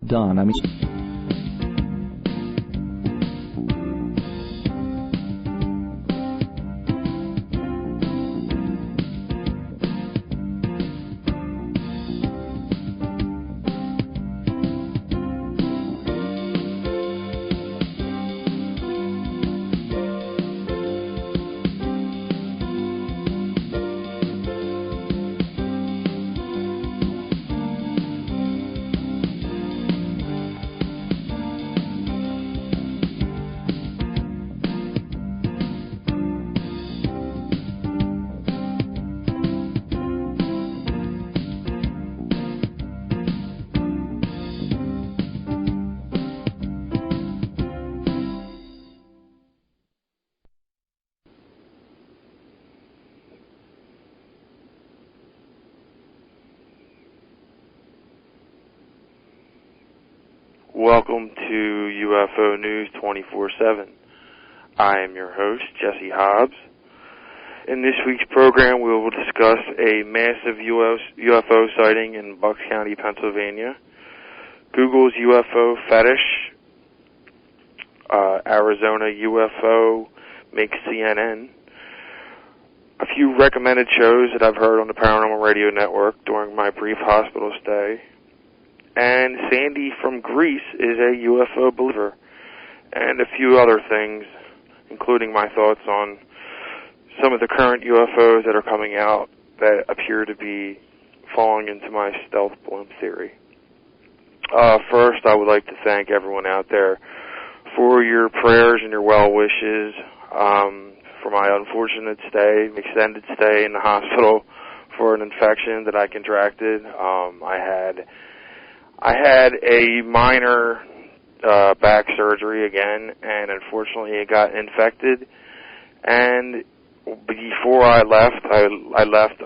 done. Welcome to UFO News 24/7. I am your host, Jesse Hobbs. In this week's program, we will discuss a massive UFO sighting in Bucks County, Pennsylvania, Google's UFO fetish, Arizona UFO makes CNN, a few recommended shows that I've heard on the Paranormal Radio Network during my brief hospital stay, and Sandy from Greece is a UFO believer, and a few other things, including my thoughts on some of the current UFOs that are coming out that appear to be falling into my stealth blimp theory. First, I would like to thank everyone out there for your prayers and your well wishes for my unfortunate stay, extended stay in the hospital for an infection that I contracted. I had a minor back surgery again, and unfortunately it got infected. And before I left, I left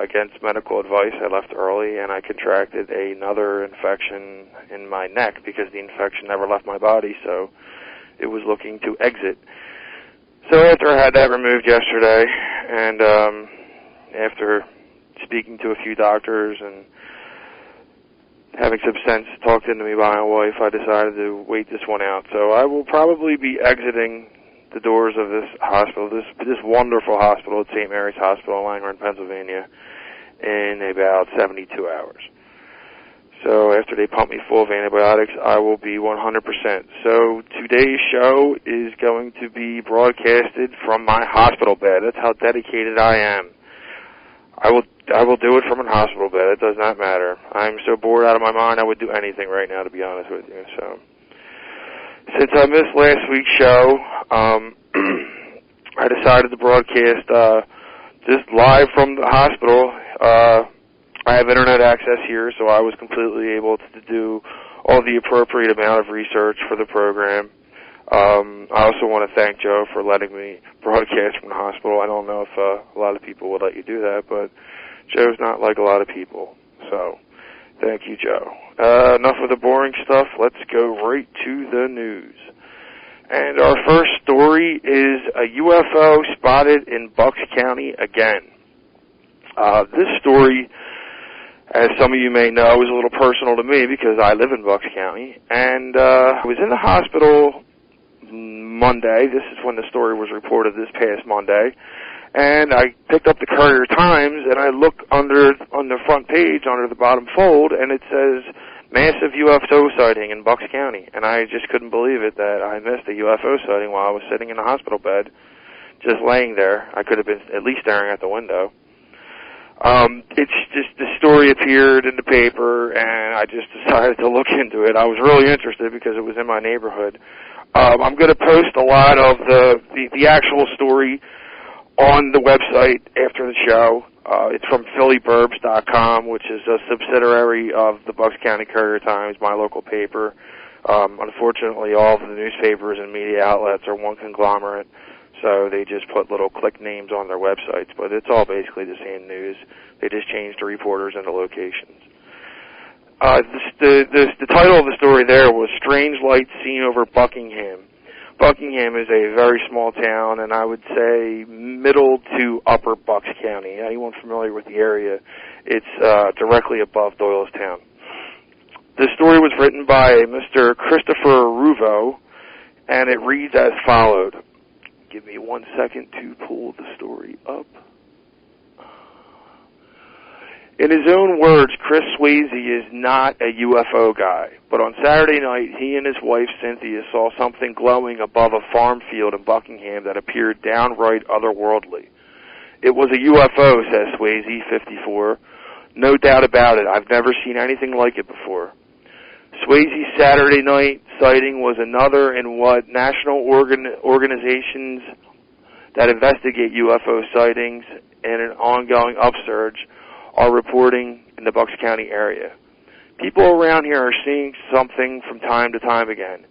against medical advice. I left early, and I contracted another infection in my neck because the infection never left my body, so it was looking to exit. So after I had that removed yesterday, and after speaking to a few doctors and having some sense talked into me by my wife, I decided to wait this one out. So I will probably be exiting the doors of this hospital, this wonderful hospital at St. Mary's Hospital in Langhorne, Pennsylvania, in about 72 hours. So after they pump me full of antibiotics, I will be 100%. So today's show is going to be broadcasted from my hospital bed. That's how dedicated I am. I will do it from a hospital bed. It does not matter. I'm so bored out of my mind, I would do anything right now, to be honest with you. So, since I missed last week's show, I decided to broadcast just live from the hospital. I have internet access here, so I was completely able to do all the appropriate amount of research for the program. I also want to thank Joe for letting me broadcast from the hospital. I don't know if a lot of people would let you do that, but Joe's not like a lot of people. So, thank you, Joe. Enough of the boring stuff. Let's go right to the news. And our first story is a UFO spotted in Bucks County again. This story, as some of you may know, is a little personal to me because I live in Bucks County. And I was in the hospital Monday. This is when the story was reported, this past Monday. And I picked up the Courier Times, and I look on the front page, under the bottom fold, and it says, massive UFO sighting in Bucks County. And I just couldn't believe it that I missed a UFO sighting while I was sitting in the hospital bed, just laying there. I could have been at least staring at the window. It's just, the story appeared in the paper, and I just decided to look into it. I was really interested because it was in my neighborhood. I'm going to post a lot of the actual story on the website after the show. It's from PhillyBurbs.com, which is a subsidiary of the Bucks County Courier Times, my local paper. Unfortunately, all of the newspapers and media outlets are one conglomerate, so they just put little click names on their websites, but it's all basically the same news. They just changed the reporters and the locations. The title of the story there was Strange Lights Seen Over Buckingham. Buckingham is a very small town, and I would say middle to upper Bucks County. Anyone familiar with the area, it's directly above Doylestown. The story was written by Mr. Christopher Ruvo, and it reads as followed. Give me 1 second to pull the story up. In his own words, Chris Swayze is not a UFO guy, but on Saturday night, he and his wife Cynthia saw something glowing above a farm field in Buckingham that appeared downright otherworldly. It was a UFO, says Swayze, 54. No doubt about it. I've never seen anything like it before. Swayze's Saturday night sighting was another in what national organizations that investigate UFO sightings and an ongoing upsurge are reporting in the Bucks County area. People around here are seeing something from time to time again,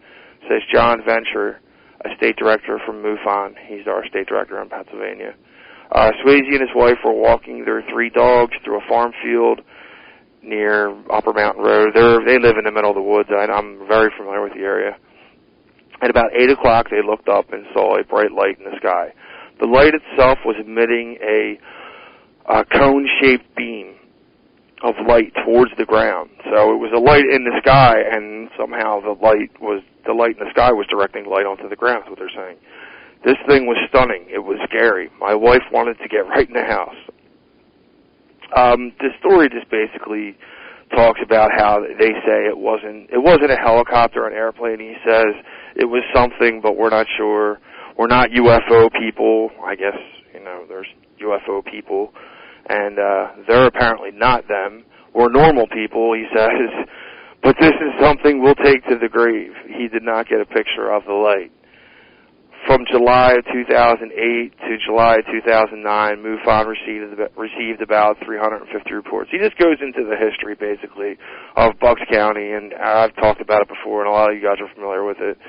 says John Venture, a state director from MUFON. He's our state director in Pennsylvania. Swayze and his wife were walking their 3 dogs through a farm field near Upper Mountain Road. They live in the middle of the woods. I'm very familiar with the area. At about 8 o'clock, they looked up and saw a bright light in the sky. The light itself was emitting a cone-shaped beam of light towards the ground. So it was a light in the sky, and somehow the light in the sky was directing light onto the ground, is what they're saying. This thing was stunning. It was scary. My wife wanted to get right in the house. The story just basically talks about how they say it wasn't a helicopter or an airplane. He says it was something, but we're not sure. We're not UFO people. I guess, there's UFO people, and they're apparently not them. We're normal people, he says, but this is something we'll take to the grave. He did not get a picture of the light. From July of 2008 to July of 2009, MUFON received about 350 reports. He just goes into the history, basically, of Bucks County, and I've talked about it before, and a lot of you guys are familiar with it.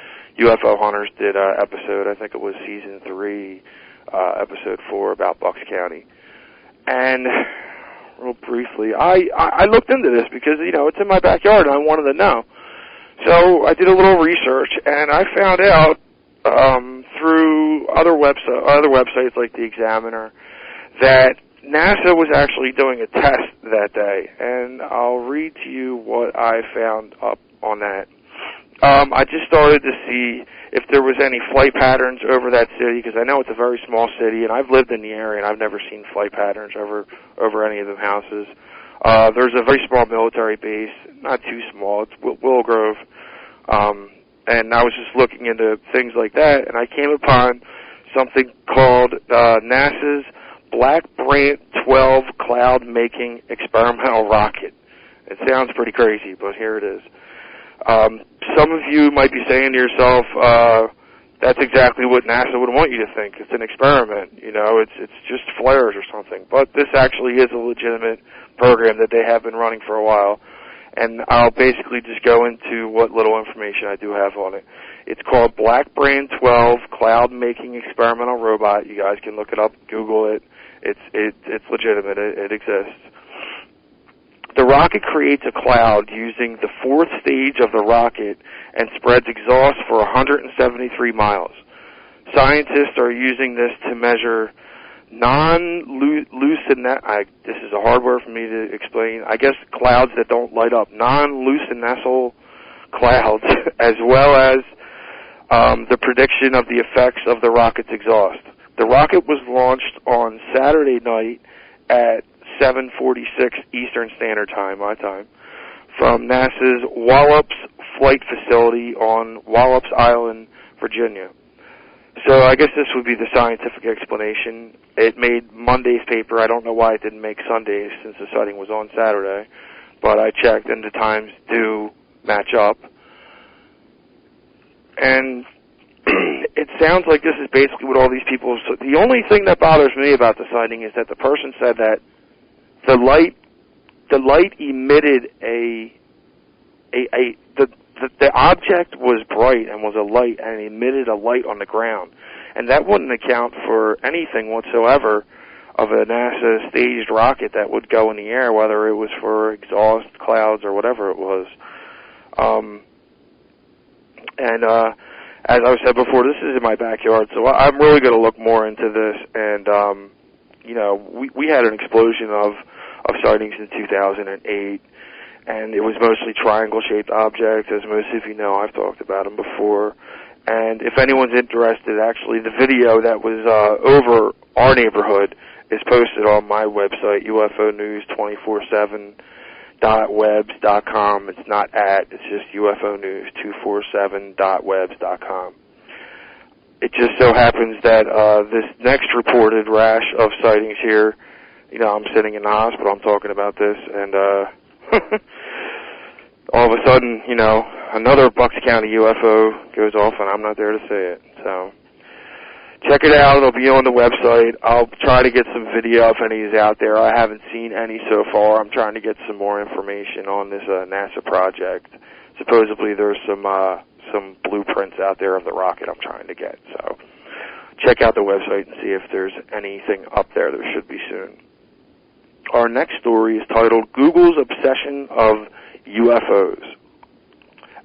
UFO Hunters did an episode, I think it was Season 3, Episode 4, about Bucks County. And real briefly, I looked into this because, it's in my backyard, and I wanted to know. So I did a little research, and I found out through other websites like the Examiner that NASA was actually doing a test that day, and I'll read to you what I found up on that. I just started to see if there was any flight patterns over that city, because I know it's a very small city, and I've lived in the area, and I've never seen flight patterns over any of the houses. There's a very small military base, not too small. It's Willow Grove. And I was just looking into things like that, and I came upon something called NASA's Black Brant 12 Cloud-Making Experimental Rocket. It sounds pretty crazy, but here it is. Some of you might be saying to yourself, that's exactly what NASA would want you to think. It's an experiment, it's just flares or something. But this actually is a legitimate program that they have been running for a while. And I'll basically just go into what little information I do have on it. It's called Black Brant 12 Cloud-Making Experimental Robot. You guys can look it up, Google it. It's legitimate. It exists. The rocket creates a cloud using the 4th stage of the rocket and spreads exhaust for 173 miles. Scientists are using this to measure this is a hard word for me to explain. I guess clouds that don't light up. Non-luminescent clouds, as well as the prediction of the effects of the rocket's exhaust. The rocket was launched on Saturday night at 7:46 Eastern Standard Time, my time, from NASA's Wallops Flight Facility on Wallops Island, Virginia. So I guess this would be the scientific explanation. It made Monday's paper. I don't know why it didn't make Sunday's since the sighting was on Saturday, but I checked and the times do match up. And it sounds like this is basically what all these people... So the only thing that bothers me about the sighting is that the person said that the light emitted the object was bright and was a light and emitted a light on the ground. And that wouldn't account for anything whatsoever of a NASA staged rocket that would go in the air, whether it was for exhaust clouds or whatever it was. As I said before, this is in my backyard, so I'm really going to look more into this. And, we had an explosion of sightings in 2008. and it was mostly triangle-shaped objects. As most of you know, I've talked about them before. And if anyone's interested, actually, the video that was over our neighborhood is posted on my website, ufonews247.webs.com. It's not it's just ufonews247.webs.com. It just so happens that this next reported rash of sightings here, I'm sitting in the hospital, I'm talking about this, and all of a sudden, another Bucks County UFO goes off, and I'm not there to say it. So check it out. It'll be on the website. I'll try to get some video if any is out there. I haven't seen any so far. I'm trying to get some more information on this NASA project. Supposedly there's some blueprints out there of the rocket I'm trying to get. So check out the website and see if there's anything up there. There should be soon. Our next story is titled Google's Obsession of UFOs.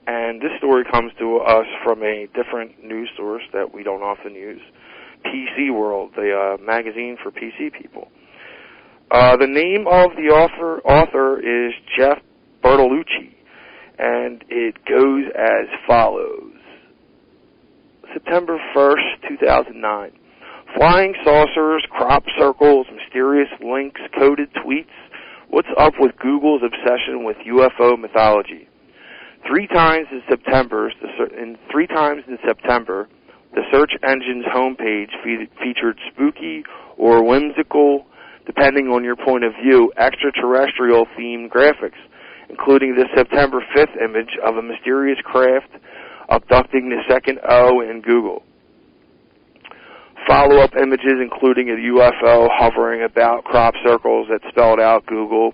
And this story comes to us from a different news source that we don't often use, PC World, the magazine for PC people. The name of the author is Jeff Bertolucci, and it goes as follows. September 1st, 2009. Flying saucers, crop circles, mysterious links, coded tweets. What's up with Google's obsession with UFO mythology? Three times in September, the search engine's homepage featured spooky or whimsical, depending on your point of view, extraterrestrial-themed graphics, including the September 5th image of a mysterious craft abducting the second O in Google. Follow-up images including a UFO hovering about crop circles that spelled out Google,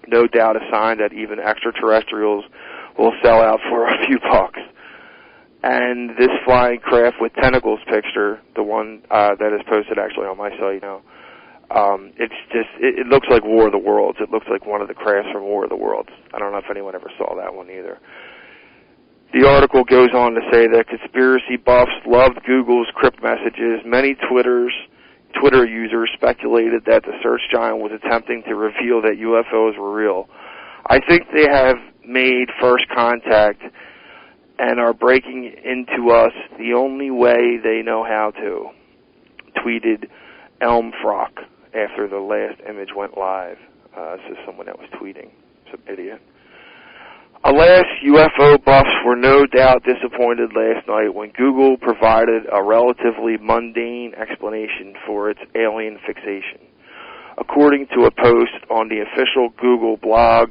no doubt a sign that even extraterrestrials will sell out for a few bucks. And this flying craft with tentacles picture, the one that is posted actually on my site now, it looks like War of the Worlds. It looks like one of the crafts from War of the Worlds. I don't know if anyone ever saw that one either. The article goes on to say that conspiracy buffs loved Google's crypt messages. Many Twitter users speculated that the search giant was attempting to reveal that UFOs were real. I think they have made first contact and are breaking into us the only way they know how to, tweeted Elm Frock after the last image went live. This is someone that was tweeting. Some idiot. Alas, UFO buffs were no doubt disappointed last night when Google provided a relatively mundane explanation for its alien fixation. According to a post on the official Google blog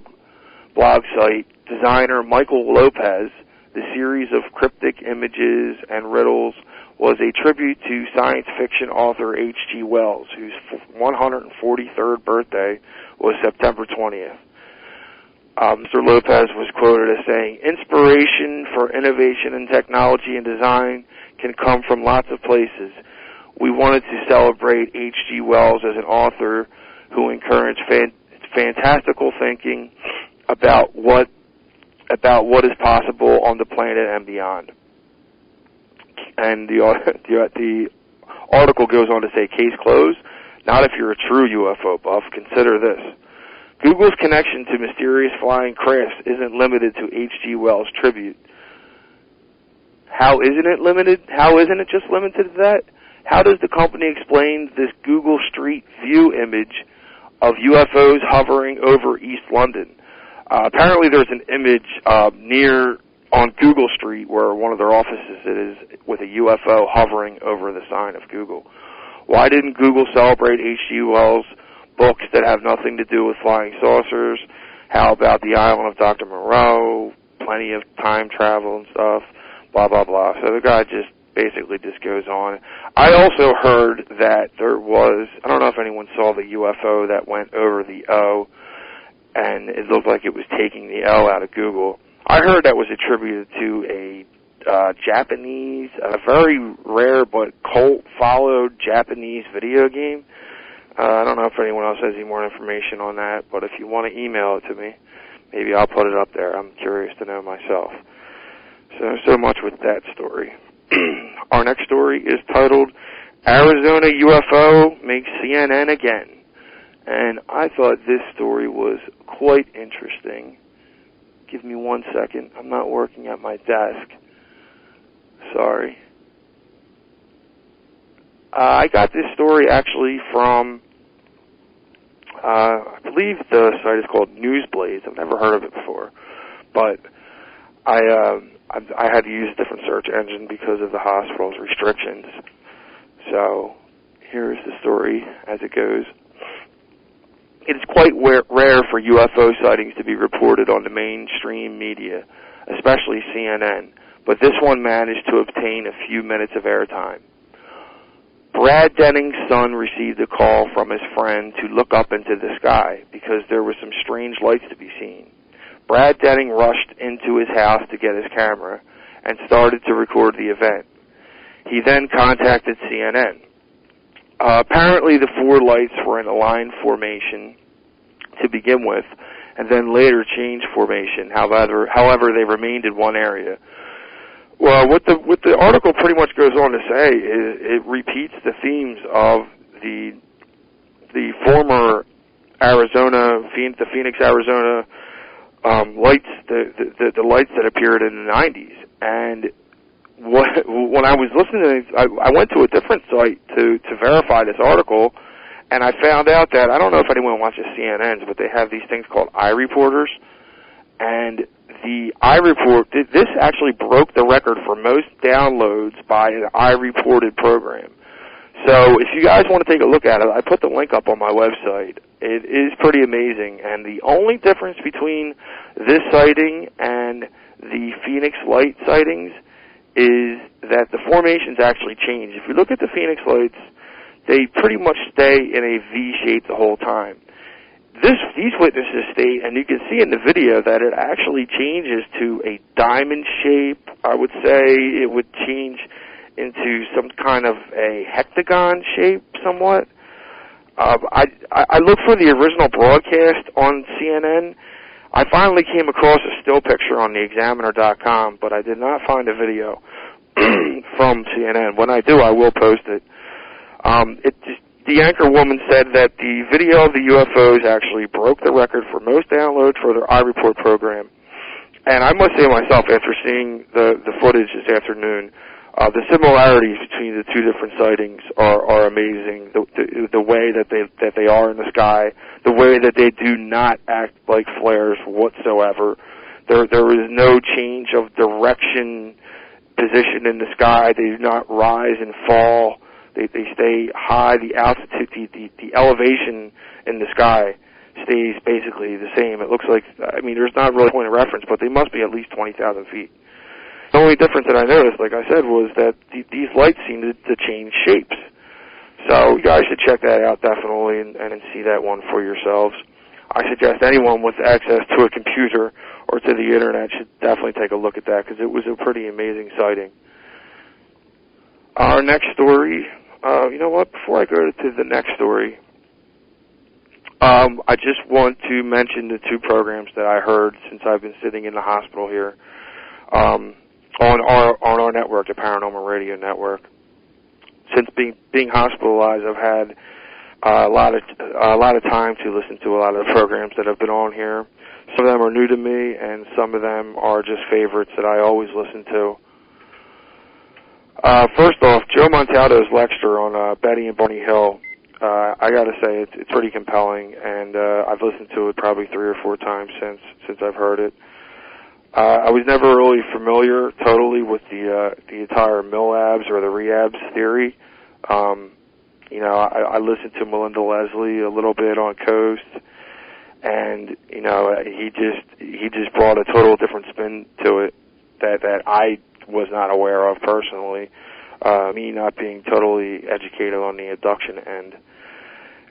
site, designer Michael Lopez, the series of cryptic images and riddles was a tribute to science fiction author H.G. Wells, whose 143rd birthday was September 20th. Mr. Lopez was quoted as saying, "Inspiration for innovation in technology and design can come from lots of places. We wanted to celebrate H.G. Wells as an author who encouraged fantastical thinking about what is possible on the planet and beyond." And the article goes on to say, case closed. Not if you're a true UFO buff. Consider this. Google's connection to mysterious flying crafts isn't limited to H.G. Wells' tribute. How isn't it limited? How isn't it just limited to that? How does the company explain this Google Street View image of UFOs hovering over East London? Apparently there's an image on Google Street where one of their offices is with a UFO hovering over the sign of Google. Why didn't Google celebrate H.G. Wells' books that have nothing to do with flying saucers? How about the Island of Dr. Moreau? Plenty of time travel and stuff, blah, blah, blah. So the guy basically goes on. I also heard that there was, I don't know if anyone saw the UFO that went over the O, and it looked like it was taking the L out of Google. I heard that was attributed to a Japanese, a very rare but cult-followed Japanese video game. I don't know if anyone else has any more information on that, but if you want to email it to me, maybe I'll put it up there. I'm curious to know myself. So much with that story. Our next story is titled, Arizona UFO Makes CNN Again. and I thought this story was quite interesting. Give me 1 second. I'm not working at my desk. Sorry. I got this story actually from, I believe the site is called Newsblades. I've never heard of it before, but I had to use a different search engine because of the hospital's restrictions. So here's the story as it goes. It is quite rare for UFO sightings to be reported on the mainstream media, especially CNN, but this one managed to obtain a few minutes of airtime. Brad Denning's son received a call from his friend to look up into the sky because there were some strange lights to be seen. Brad Denning rushed into his house to get his camera and started to record the event. He then contacted CNN. Apparently the four lights were in a line formation to begin with, and then later changed formation. However, they remained in one area. Well, what the article pretty much goes on to say is it repeats the themes of the former the Phoenix, Arizona lights, the lights that appeared in the 90s. And when I was listening to it, I went to a different site to verify this article, and I found out that, I don't know if anyone watches CNNs, but they have these things called iReporters, and the iReport, this actually broke the record for most downloads by an iReported program. So if you guys want to take a look at it, I put the link up on my website. It is pretty amazing, and the only difference between this sighting and the Phoenix Light sightings is that the formations actually change. If you look at the Phoenix Lights, they pretty much stay in a V shape the whole time. These witnesses state, and you can see in the video, that it actually changes to a diamond shape. I would say it would change into some kind of a hexagon shape somewhat. I looked for the original broadcast on CNN. I finally came across a still picture on theexaminer.com, but I did not find a video from CNN. When I do, I will post it. The anchor woman said that the video of the UFOs actually broke the record for most downloads for their iReport program. And I must say myself, after seeing the footage this afternoon, the similarities between the two different sightings are amazing. The way that they are in the sky, the way that they do not act like flares whatsoever. There is no change of direction, position in the sky. They do not rise and fall. They stay high. The altitude, the elevation in the sky stays basically the same. It looks like, there's not really a point of reference, but they must be at least 20,000 feet. The only difference that I noticed, like I said, was that these lights seem to change shapes. So you guys should check that out definitely and see that one for yourselves. I suggest anyone with access to a computer or to the internet should definitely take a look at that, because it was a pretty amazing sighting. Our next story, you know what, before I go to the next story, I just want to mention the two programs that I heard since I've been sitting in the hospital here. On our network, the Paranormal Radio Network. Since being hospitalized, I've had a lot of time to listen to a lot of the programs that have been on here. Some of them are new to me, and some of them are just favorites that I always listen to. First off, Joe Montaldo's lecture on Betty and Barney Hill. I got to say it's pretty compelling, and I've listened to it probably 3 or 4 times since I've heard it. I was never really familiar totally with the entire MILABs or the REABS theory. I listened to Melinda Leslie a little bit on Coast, and he just brought a total different spin to it that I was not aware of personally. Me not being totally educated on the abduction end,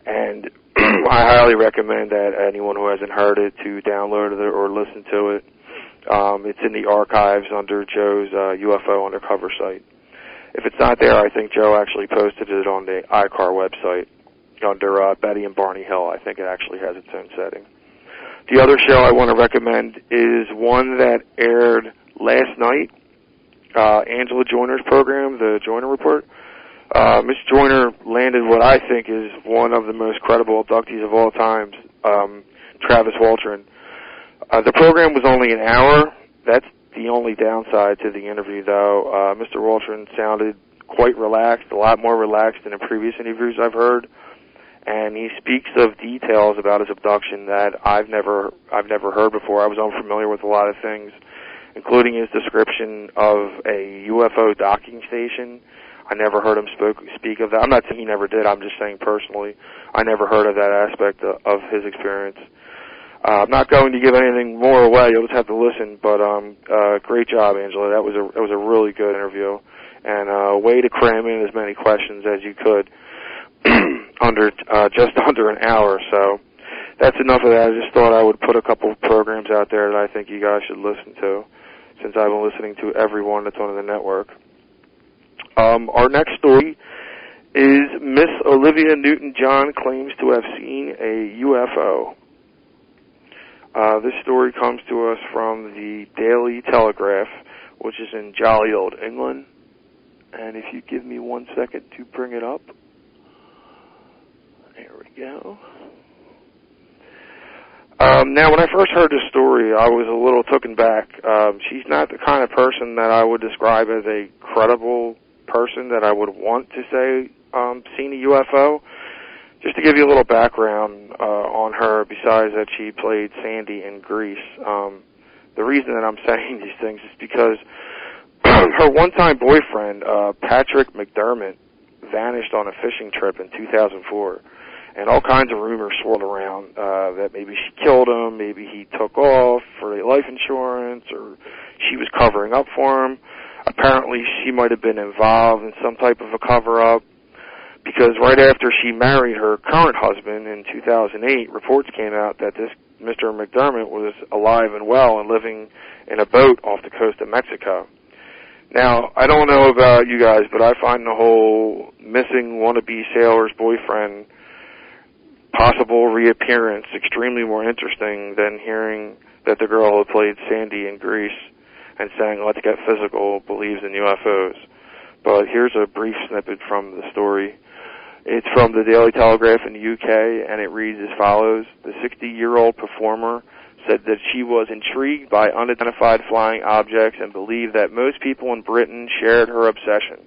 and I highly recommend that anyone who hasn't heard it to download it or listen to it. It's in the archives under Joe's UFO Undercover site. If it's not there, I think Joe actually posted it on the iCar website under Betty and Barney Hill. I think it actually has its own setting. The other show I want to recommend is one that aired last night, Angela Joyner's program, The Joyner Report. Miss Joyner landed what I think is one of the most credible abductees of all time, Travis Waltrin. The program was only an hour. That's the only downside to the interview, though. Mr. Waltrin sounded quite relaxed, a lot more relaxed than in previous interviews I've heard, and he speaks of details about his abduction that I've never heard before. I was unfamiliar with a lot of things, including his description of a UFO docking station. I never heard him speak of that. I'm not saying he never did. I'm just saying personally, I never heard of that aspect of his experience. I'm not going to give anything more away. You'll just have to listen. But great job, Angela. That was a really good interview, and a way to cram in as many questions as you could just under an hour. So that's enough of that. I just thought I would put a couple of programs out there that I think you guys should listen to, since I've been listening to every one that's on the network. Our next story is Miss Olivia Newton-John claims to have seen a UFO. This story comes to us from the Daily Telegraph, which is in jolly old England. And if you give me 1 second to bring it up. There we go. Now, when I first heard this story, I was a little taken back. She's not the kind of person that I would describe as a credible person that I would want to say seen a UFO. Just to give you a little background on her, besides that she played Sandy in Grease, the reason that I'm saying these things is because her one-time boyfriend, Patrick McDermott, vanished on a fishing trip in 2004. And all kinds of rumors swirled around that maybe she killed him, maybe he took off for life insurance, or she was covering up for him. Apparently, she might have been involved in some type of a cover-up, because right after she married her current husband in 2008, reports came out that this Mr. McDermott was alive and well and living in a boat off the coast of Mexico. Now, I don't know about you guys, but I find the whole missing wannabe sailor's boyfriend possible reappearance extremely more interesting than hearing that the girl who played Sandy in Grease and sang "Let's Get Physical" believes in UFOs. But here's a brief snippet from the story. It's from the Daily Telegraph in the UK, and it reads as follows. The 60-year-old performer said that she was intrigued by unidentified flying objects and believed that most people in Britain shared her obsession.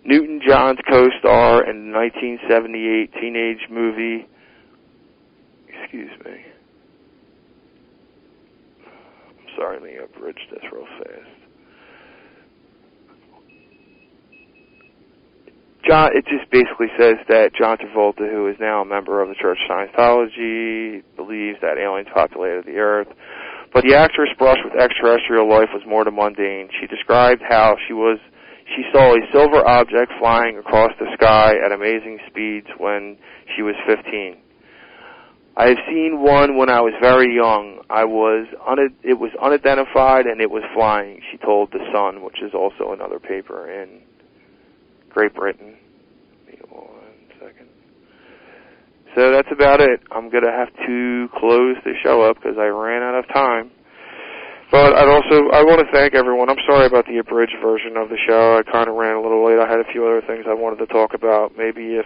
Newton-John's co-star in the 1978 teenage movie, I'm sorry, let me abridge this real fast. It just basically says that John Travolta, who is now a member of the Church of Scientology, believes that aliens populated the Earth. But the actress' brush with extraterrestrial life was more than mundane. She described how she saw a silver object flying across the sky at amazing speeds when she was 15. I have seen one when I was very young. It was unidentified and it was flying, she told The Sun, which is also another paper in Great Britain. Give me 1 second. So that's about it. I'm going to have to close the show up because I ran out of time. But I want to thank everyone. I'm sorry about the abridged version of the show. I kind of ran a little late. I had a few other things I wanted to talk about. Maybe if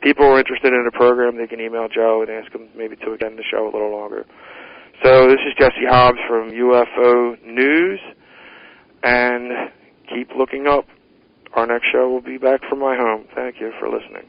people are interested in the program, they can email Joe and ask him maybe to extend the show a little longer. So this is Jesse Hobbs from UFO News, and keep looking up. Our next show will be back from my home. Thank you for listening.